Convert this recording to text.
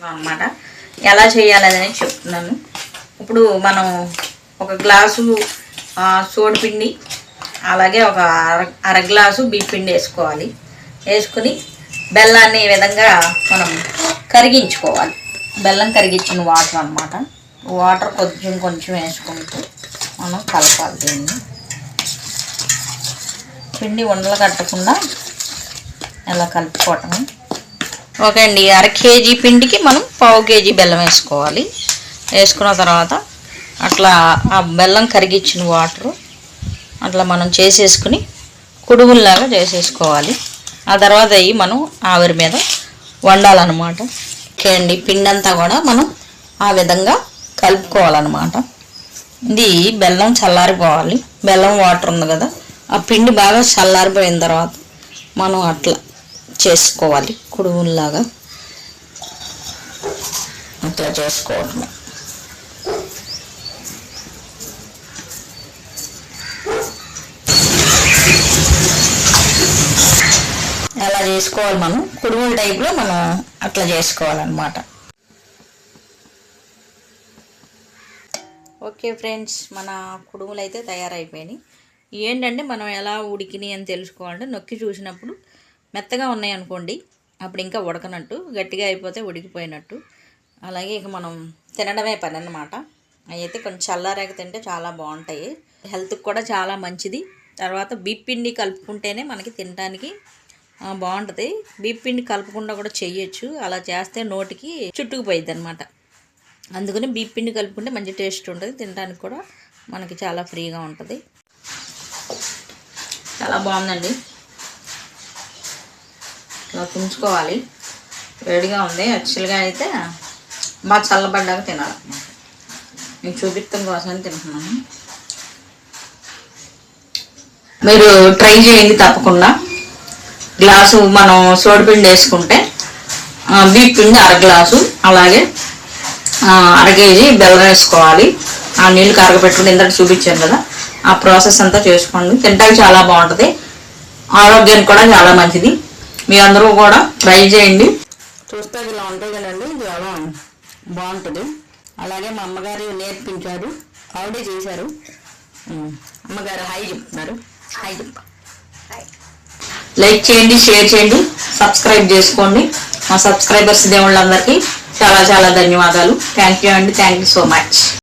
అన్నమాట. ఎలా చేయాలని చెప్తున్నాను. ఇప్పుడు మనం ఒక గ్లాసు సోడిపిండి అలాగే ఒక అర గ్లాసు బియ్యపిండి వేసుకోవాలి. వేసుకుని బెల్లాన్ని ఈ విధంగా మనం కరిగించుకోవాలి. బెల్లం కరిగించిన వాటర్ అన్నమాట. వాటర్ కొంచెం కొంచెం వేసుకుంటూ మనం కలపాలి. దీన్ని పిండి ఉండలు కట్టకుండా ఎలా కలుపుకోవటం. ఓకే అండి, అర కేజీ పిండికి మనం పావు కేజీ బెల్లం వేసుకోవాలి. వేసుకున్న తర్వాత అట్లా ఆ బెల్లం కరిగించిన వాటరు అట్లా మనం చేసేసుకుని కుడుముల్లాగా చేసేసుకోవాలి. ఆ తర్వాత అవి మనం ఆవిరి మీద వండాలన్నమాట. ఓకే అండి, పిండి అంతా కూడా మనం ఆ విధంగా కలుపుకోవాలన్నమాట. ఇది బెల్లం చల్లారిపోవాలి. బెల్లం వాటర్ ఉంది కదా, ఆ పిండి బాగా చల్లారిపోయిన తర్వాత మనం అట్లా చేసుకోవాలి. కుడుముల్లాగా అట్లా చేసుకోవటం. అలా చేసుకోవాలి. మనం కుడుముల టైప్లో మనం అట్లా చేసుకోవాలన్నమాట. ఓకే ఫ్రెండ్స్, మన కుడుములు అయితే తయారైపోయినాయి. ఏంటంటే మనం ఎలా ఉడికినాయి అని తెలుసుకోవాలంటే నొక్కి చూసినప్పుడు మెత్తగా ఉన్నాయి అనుకోండి, అప్పుడు ఇంకా ఉడకనట్టు. గట్టిగా అయిపోతే ఉడికిపోయినట్టు. అలాగే ఇక మనం తినడమే పని అన్నమాట. అవి అయితే కొంచెం చల్లారాక తింటే చాలా బాగుంటాయి. హెల్త్కి కూడా చాలా మంచిది. తర్వాత బియ్యపిండి కలుపుకుంటేనే మనకి తినడానికి బాగుంటుంది. బియ్యపిండి కలుపుకుండా కూడా చెయ్యొచ్చు. అలా చేస్తే నోటికి చుట్టుకుపోయిద్ది అనమాట. అందుకని బియ్యపిండి కలుపుకుంటే మంచి టేస్ట్ ఉంటుంది. తినడానికి కూడా మనకి చాలా ఫ్రీగా ఉంటుంది. చాలా బాగుందండి. ఇలా తుంచుకోవాలి. వేడిగా ఉంది. యాక్చువల్గా అయితే బాగా చల్లబడ్డాక తినాలి. నేను చూపిస్తాం కోసం తింటున్నాను. మీరు ట్రై చేయండి తప్పకుండా. గ్లాసు మనం సోడిపిండి వేసుకుంటే బియ్యపిండి అర గ్లాసు, అలాగే అర కేజీ బెల్లం వేసుకోవాలి. ఆ నీళ్ళు కరగపెట్టుకుని ఇందాక చూపించాను కదా, ఆ ప్రాసెస్ అంతా చేసుకోండి. తింటానికి చాలా బాగుంటుంది. ఆరోగ్యానికి కూడా చాలా మంచిది. మీ అందరూ కూడా ట్రై చేయండి. చూస్తే ఇలా ఉంటాయి కదండి, ఇది చాలా బాగుంటుంది. అలాగే మా అమ్మగారు నేర్పించారు, ఆవిడే చేశారు. అమ్మగారు హాయ్ చెప్తున్నారు. హాయ్ చెప్ప. లైక్ చేయండి, షేర్ చేయండి, సబ్స్క్రైబ్ చేసుకోండి. మా సబ్స్క్రైబర్స్ దేవుళ్ళందరికీ చాలా చాలా ధన్యవాదాలు. థ్యాంక్ యూ అండి. Thank you so much.